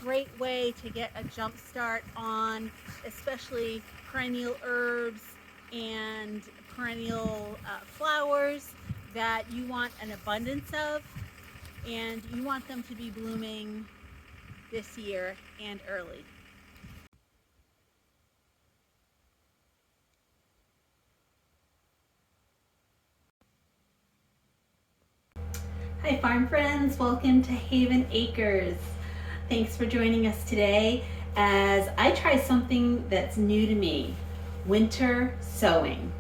great way to get a jump start on especially perennial herbs and perennial flowers that you want an abundance of, and you want them to be blooming this year and early. Hi farm friends, welcome to Haven Acres. Thanks for joining us today as I try something that's new to me, winter sowing.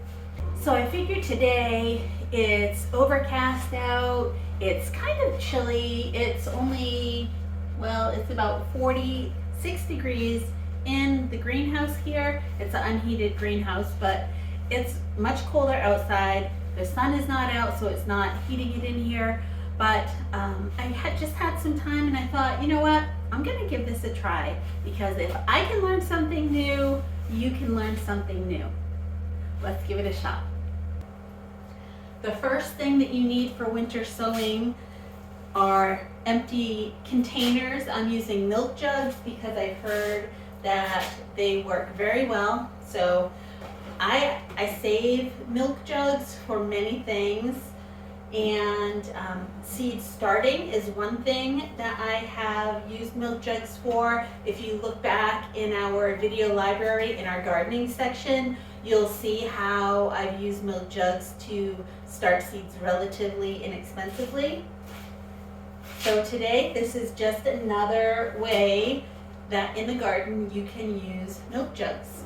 So I figured today it's overcast out, it's kind of chilly, it's only, well, it's about 46 degrees in the greenhouse here. It's an unheated greenhouse, but it's much colder outside. The sun is not out, so it's not heating it in here. But I had just had some time and I thought, you know what, I'm gonna give this a try, because if I can learn something new, you can learn something new. Let's give it a shot. The first thing that you need for winter sowing are empty containers. I'm using milk jugs because I've heard that they work very well. So I save milk jugs for many things. And seed starting is one thing that I have used milk jugs for. If you look back in our video library in our gardening section, you'll see how I've used milk jugs to start seeds relatively inexpensively. So today, this is just another way that in the garden you can use milk jugs.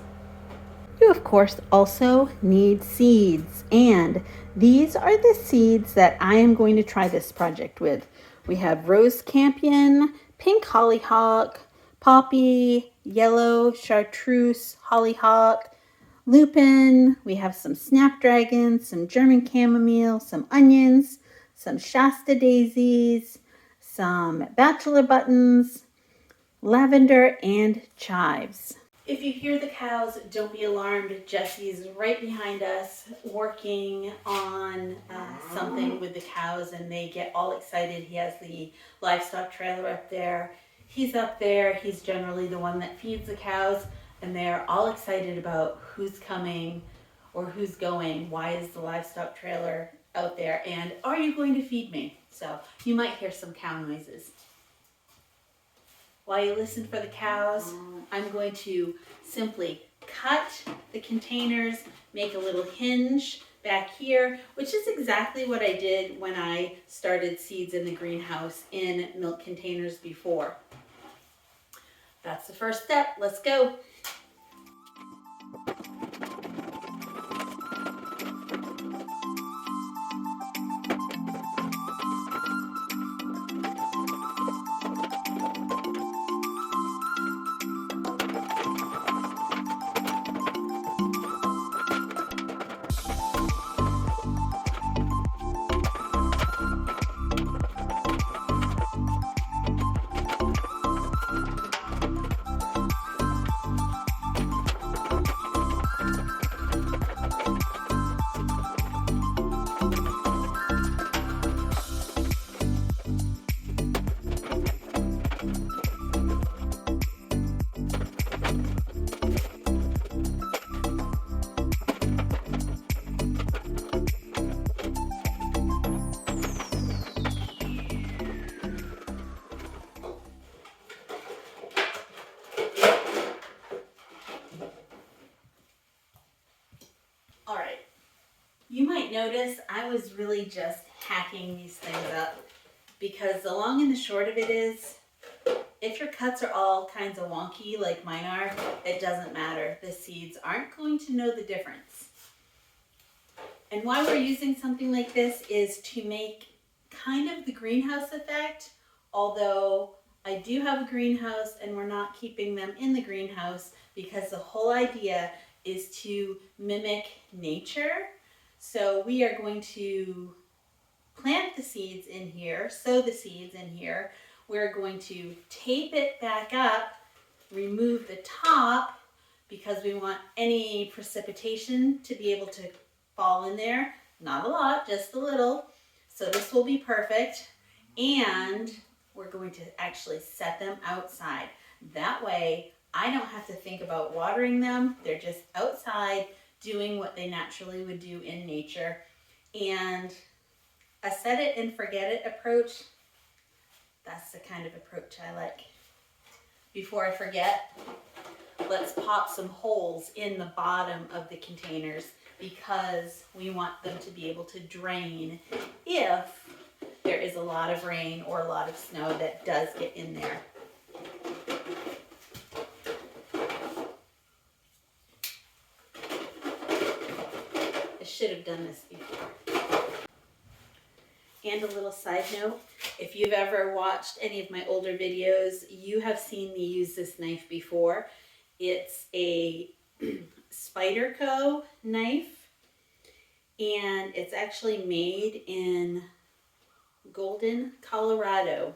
You of course also need seeds, and these are the seeds that I am going to try this project with. We have rose campion, pink hollyhock, poppy, yellow chartreuse hollyhock, lupin. We have some snapdragon, some German chamomile, some onions, some Shasta daisies, some bachelor buttons, lavender, and chives. If you hear the cows, don't be alarmed. Jesse's right behind us working on something with the cows, and they get all excited. He has the livestock trailer up there. He's up there. He's generally the one that feeds the cows, and they're all excited about who's coming or who's going. Why is the livestock trailer out there? And are you going to feed me? So you might hear some cow noises. While you listen for the cows, I'm going to simply cut the containers, make a little hinge back here, which is exactly what I did when I started seeds in the greenhouse in milk containers before. That's the first step. Let's go. You might notice I was really just hacking these things up, because the long and the short of it is, if your cuts are all kinds of wonky like mine are, it doesn't matter. The seeds aren't going to know the difference. And why we're using something like this is to make kind of the greenhouse effect, although I do have a greenhouse and we're not keeping them in the greenhouse, because the whole idea is to mimic nature. So we are going to plant the seeds in here, sow the seeds in here. We're going to tape it back up, remove the top, because we want any precipitation to be able to fall in there. Not a lot, just a little. So this will be perfect. And we're going to actually set them outside. That way, I don't have to think about watering them. They're just outside doing what they naturally would do in nature. And a set it and forget it approach, that's the kind of approach I like. Before I forget, let's pop some holes in the bottom of the containers because we want them to be able to drain if there is a lot of rain or a lot of snow that does get in there. I should have done this before. And a little side note, if you've ever watched any of my older videos, you have seen me use this knife before. It's a Spyderco knife, and it's actually made in Golden, Colorado.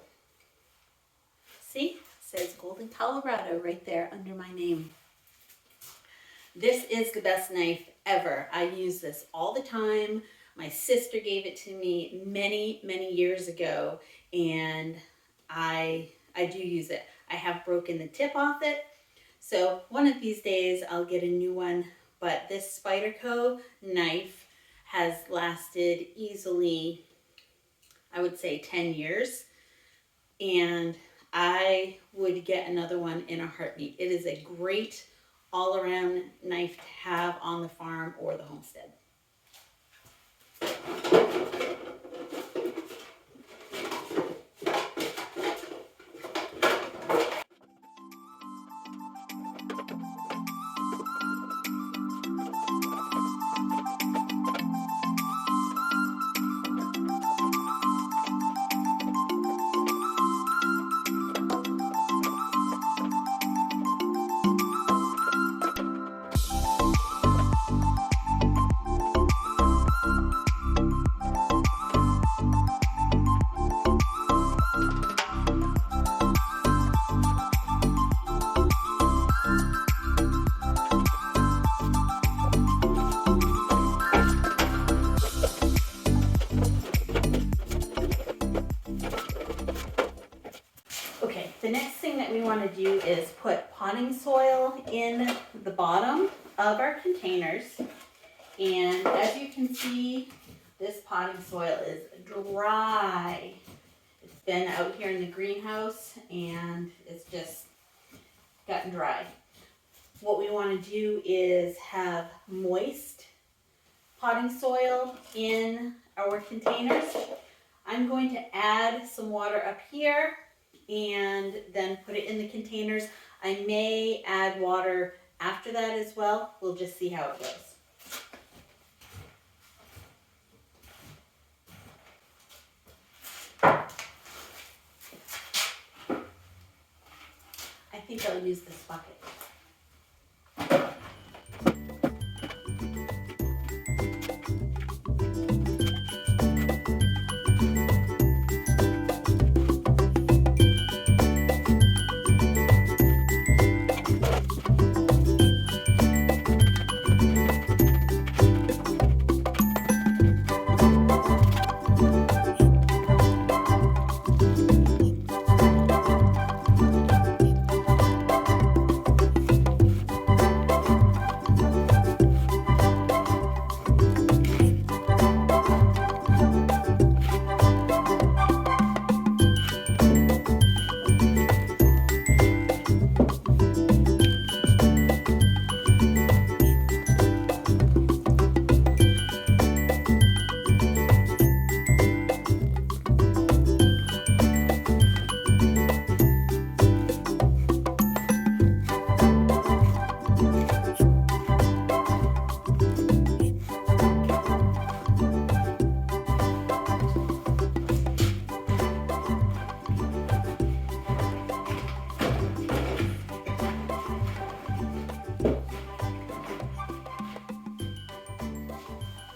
See, it says Golden, Colorado right there under my name. This is the best knife ever. I use this all the time. My sister gave it to me many, many years ago, and I do use it. I have broken the tip off it, so one of these days I'll get a new one, but this Spyderco knife has lasted easily, I would say 10 years, and I would get another one in a heartbeat. It is a great all-around knife to have on the farm or the homestead. The next thing that we want to do is put potting soil in the bottom of our containers. And as you can see, this potting soil is dry. It's been out here in the greenhouse and it's just gotten dry. What we want to do is have moist potting soil in our containers. I'm going to add some water up here and then put it in the containers. I may add water after that as well. We'll just see how it goes. I think I'll use this bucket.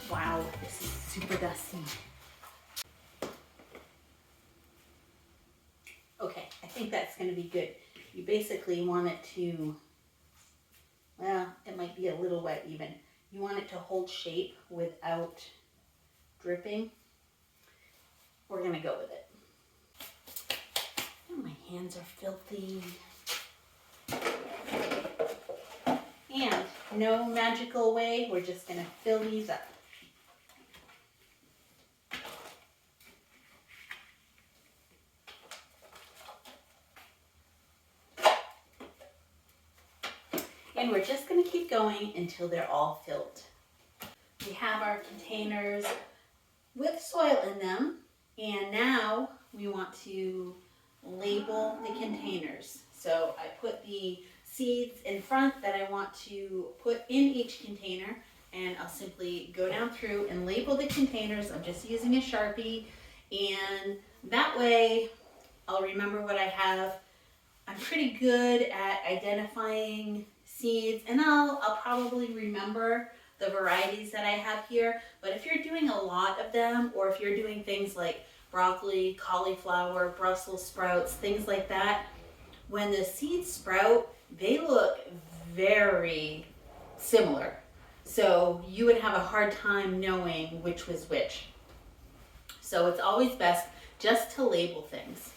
Wow, this is super dusty. Okay, I think that's going to be good. You basically want it to, well, it might be a little wet even. You want it to hold shape without dripping. We're going to go with it. Hands are filthy. And no magical way, we're just going to fill these up. And we're just going to keep going until they're all filled. We have our containers with soil in them, and now we want to label the containers. So I put the seeds in front that I want to put in each container, and I'll simply go down through and label the containers. I'm just using a Sharpie, and that way I'll remember what I have. I'm pretty good at identifying seeds, and I'll probably remember the varieties that I have here. But if you're doing a lot of them, or if you're doing things like broccoli, cauliflower, Brussels sprouts, things like that, when the seeds sprout, they look very similar. So you would have a hard time knowing which was which. So it's always best just to label things.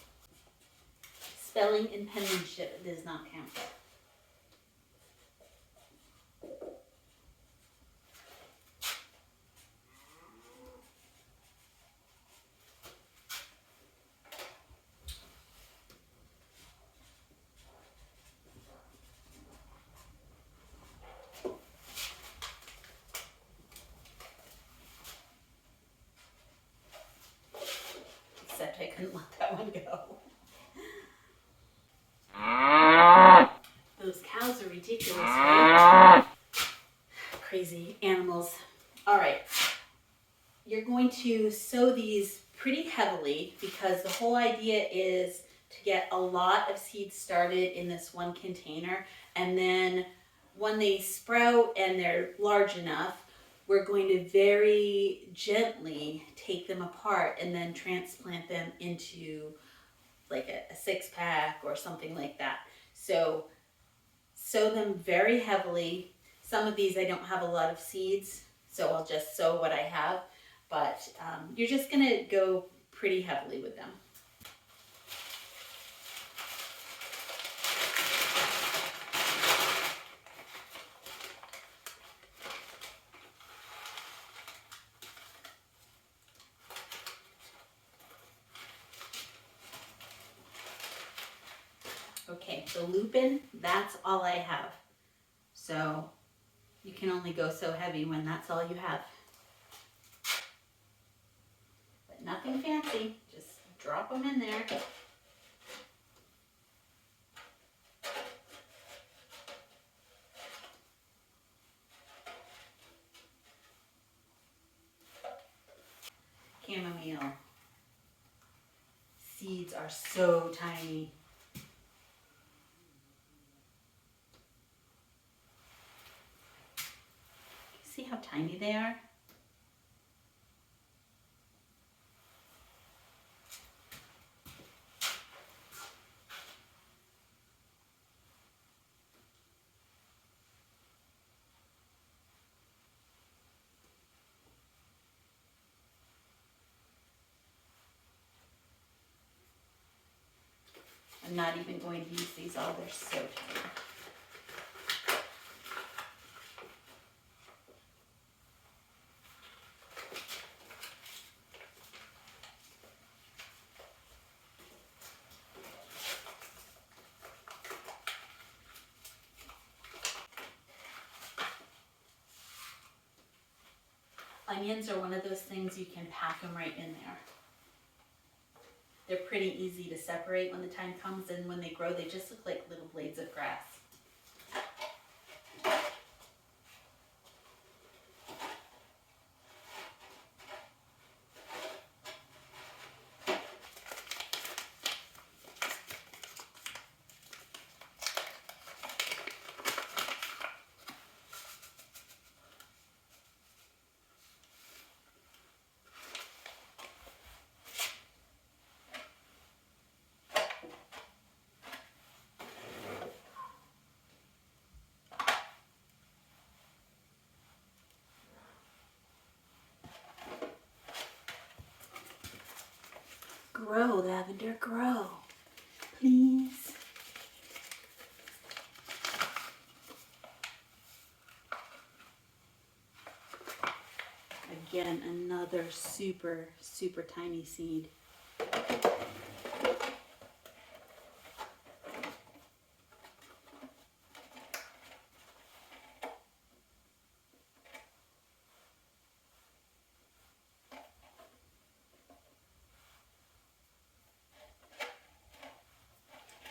Spelling and penmanship does not count. Except I couldn't let that one go. Those cows are ridiculous, right? Crazy animals. All right. You're going to sow these pretty heavily because the whole idea is to get a lot of seeds started in this one container, and then when they sprout and they're large enough, we're going to very gently take them apart and then transplant them into like a 6-pack or something like that. So sow them very heavily. Some of these I don't have a lot of seeds, so I'll just sow what I have, but you're just going to go pretty heavily with them. Okay, the lupin, that's all I have. So you can only go so heavy when that's all you have. But nothing fancy, just drop them in there. Chamomile. Seeds are so tiny. See how tiny they are? I'm not even going to use these all, they're so tiny. Onions are one of those things you can pack them right in there. They're pretty easy to separate when the time comes, and when they grow, they just look like little blades of grass. Grow, lavender, grow. these. Again, another super, super tiny seed.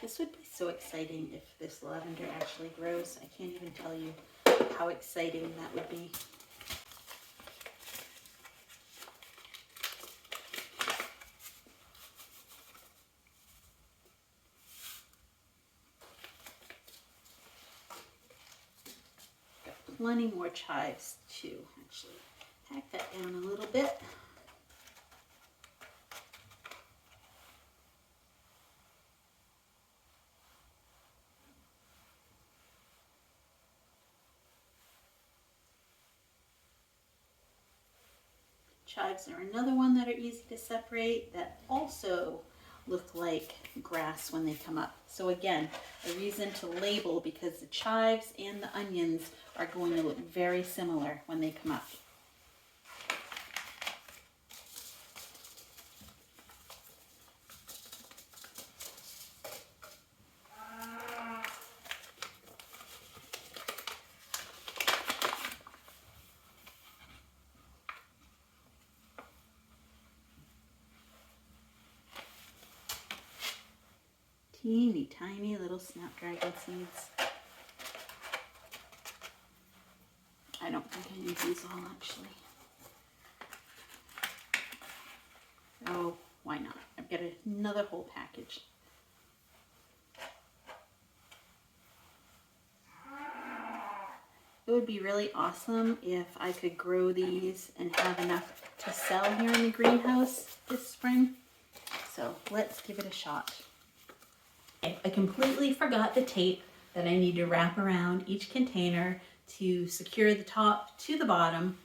This would be so exciting if this lavender actually grows. I can't even tell you how exciting that would be. Got plenty more chives too, actually. Pack that down a little bit. Chives are another one that are easy to separate that also look like grass when they come up. So again, a reason to label because the chives and the onions are going to look very similar when they come up. Teeny tiny little snapdragon seeds. I don't think I need these all actually. Oh, why not? I've got another whole package. It would be really awesome if I could grow these and have enough to sell here in the greenhouse this spring. So let's give it a shot. I completely forgot the tape that I need to wrap around each container to secure the top to the bottom.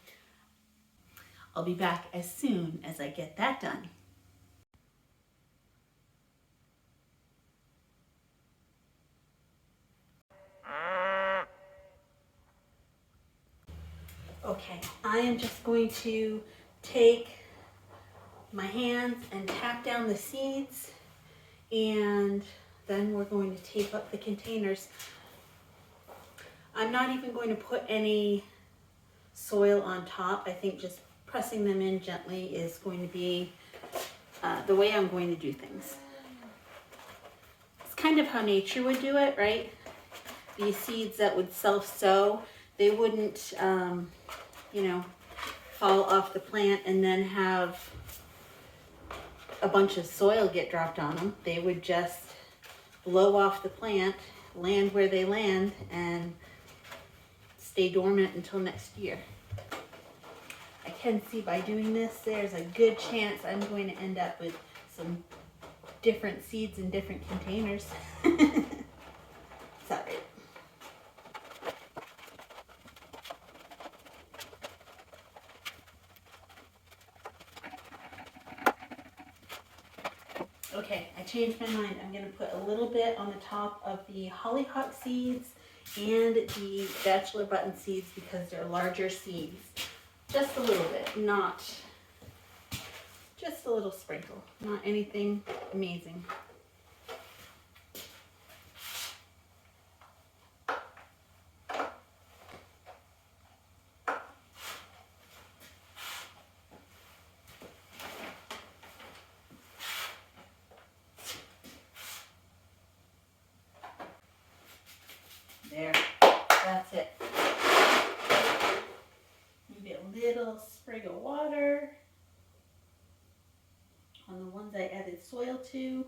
I'll be back as soon as I get that done. Okay, I am just going to take my hands and tap down the seeds, and then we're going to tape up the containers. I'm not even going to put any soil on top. I think just pressing them in gently is going to be the way I'm going to do things. It's kind of how nature would do it, right? These seeds that would self-sow, they wouldn't, fall off the plant and then have a bunch of soil get dropped on them. They would just blow off the plant, land where they land, and stay dormant until next year. I can see by doing this, there's a good chance I'm going to end up with some different seeds in different containers. Sorry. Okay, I changed my mind. I'm going to put a little bit on the top of the hollyhock seeds and the bachelor button seeds because they're larger seeds. Just a little bit, not just a little sprinkle, not anything amazing. There, that's it. Maybe a little sprig of water on the ones I added soil to.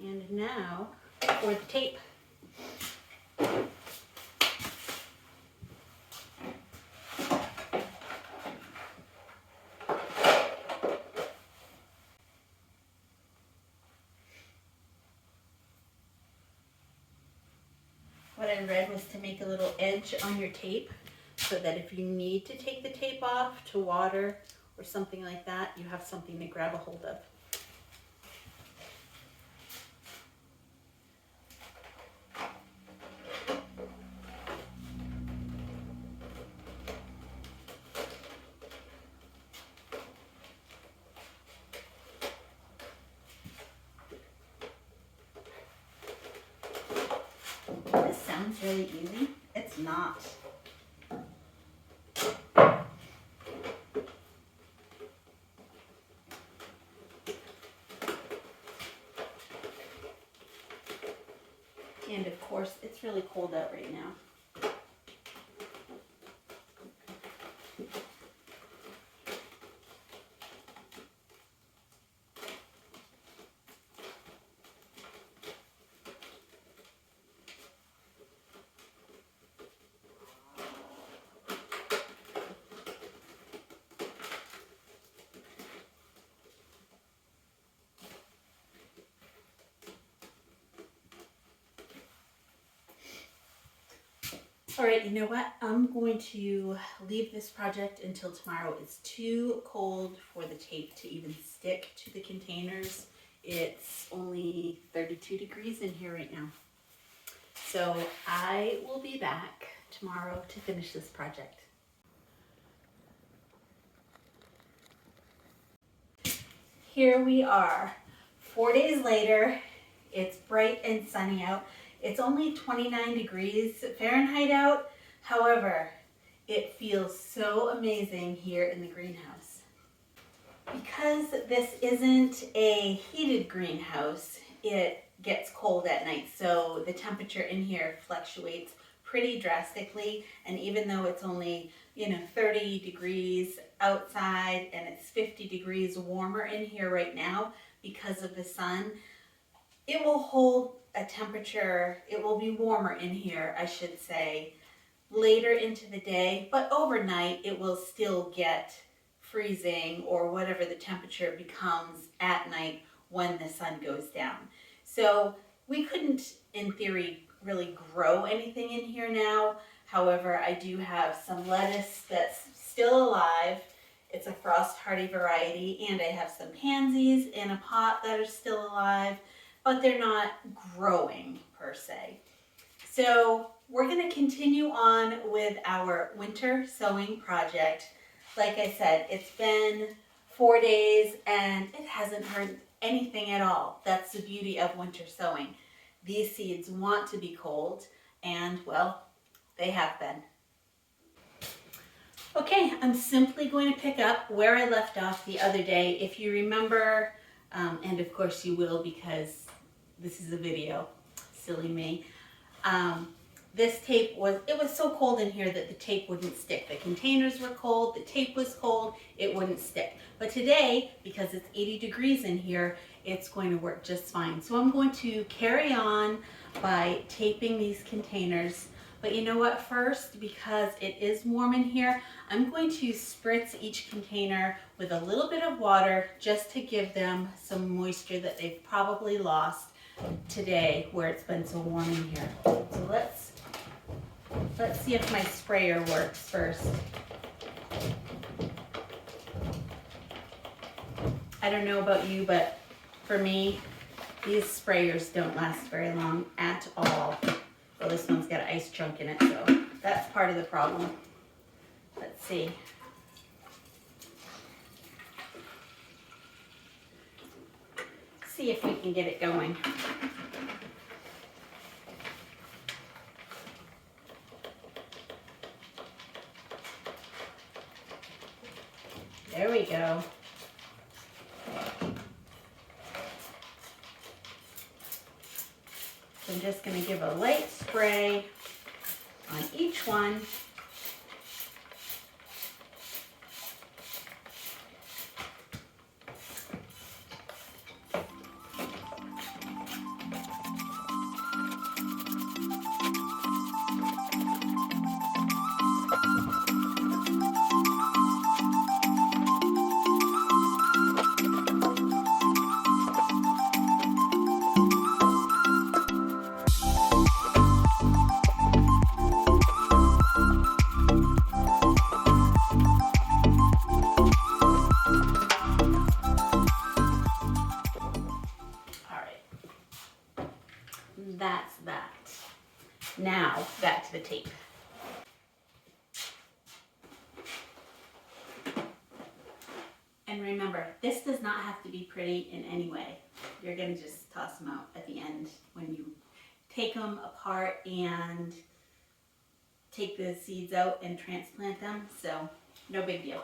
And now for the tape. what I read was to make a little edge on your tape so that if you need to take the tape off to water or something like that, you have something to grab a hold of. This sounds really easy. It's not. And of course, it's really cold out right now. All right, you know what? I'm going to leave this project until tomorrow. It's too cold for the tape to even stick to the containers. It's only 32 degrees in here right now. So I will be back tomorrow to finish this project. Here we are, 4 days later. It's bright and sunny out. It's only 29 degrees Fahrenheit out. However, it feels so amazing here in the greenhouse. Because this isn't a heated greenhouse, it gets cold at night. So the temperature in here fluctuates pretty drastically. And even though it's only, 30 degrees outside and it's 50 degrees warmer in here right now because of the sun, it will hold a temperature, it will be warmer in here, I should say, later into the day, but overnight it will still get freezing or whatever the temperature becomes at night when the sun goes down. So we couldn't, in theory, really grow anything in here now. However, I do have some lettuce that's still alive. It's a frost hardy variety, and I have some pansies in a pot that are still alive, but they're not growing per se. So we're going to continue on with our winter sowing project. Like I said, it's been 4 days and it hasn't hurt anything at all. That's the beauty of winter sowing. These seeds want to be cold, and well, they have been. Okay, I'm simply going to pick up where I left off the other day. If you remember, and of course you will because this is a video, silly me. This tape was so cold in here that the tape wouldn't stick. The containers were cold, the tape was cold, it wouldn't stick. But today, because it's 80 degrees in here, it's going to work just fine. So I'm going to carry on by taping these containers. But you know what, first, because it is warm in here, I'm going to spritz each container with a little bit of water just to give them some moisture that they've probably lost today where it's been so warm in here. So let's see if my sprayer works first. I don't know about you, but for me, these sprayers don't last very long at all. Well, this one's got an ice chunk in it, so that's part of the problem. Let's see. See if we can get it going. There we go. So I'm just going to give a light spray on each one. that's that. Now, back to the tape. And remember, this does not have to be pretty in any way. You're going to just toss them out at the end when you take them apart and take the seeds out and transplant them. So, no big deal.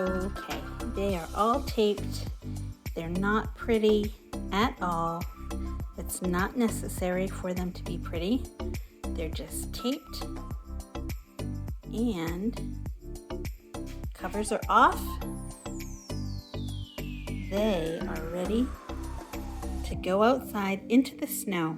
Okay, they are all taped. They're not pretty at all. It's not necessary for them to be pretty. They're just taped and covers are off. They are ready to go outside into the snow.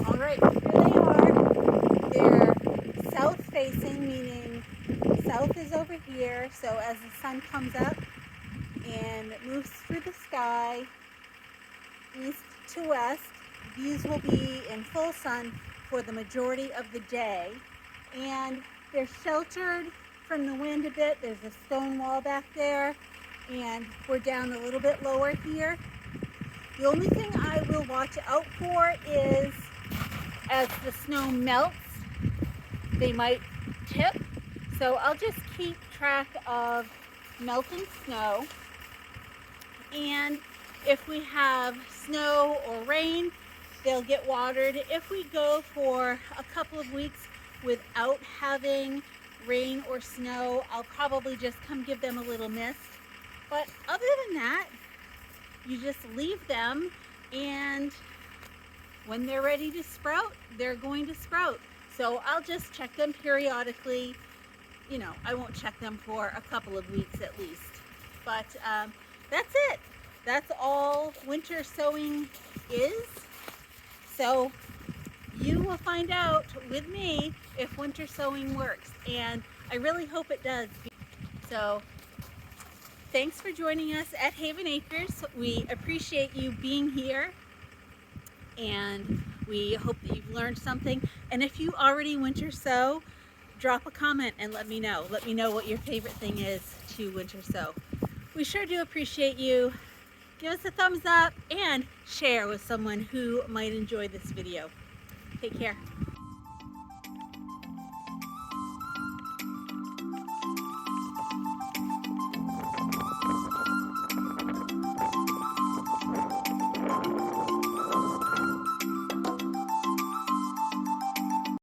All right, here they are. They're south facing, meaning south is over here. So as the sun comes up and moves through the sky, east to west, these will be in full sun for the majority of the day. And they're sheltered from the wind a bit. There's a stone wall back there, and we're down a little bit lower here. The only thing I will watch out for is as the snow melts, they might tip. So I'll just keep track of melting snow. And if we have snow or rain, they'll get watered. If we go for a couple of weeks without having rain or snow, I'll probably just come give them a little mist. But other than that, you just leave them, and when they're ready to sprout, they're going to sprout. So I'll just check them periodically. You know, I won't check them for a couple of weeks at least. But that's it. That's all winter sowing is. So you will find out with me if winter sowing works. And I really hope it does. So thanks for joining us at Haven Acres. We appreciate you being here, and we hope that you've learned something. And if you already winter sow, drop a comment and let me know. Let me know what your favorite thing is to winter sow. We sure do appreciate you. Give us a thumbs up and share with someone who might enjoy this video. Take care.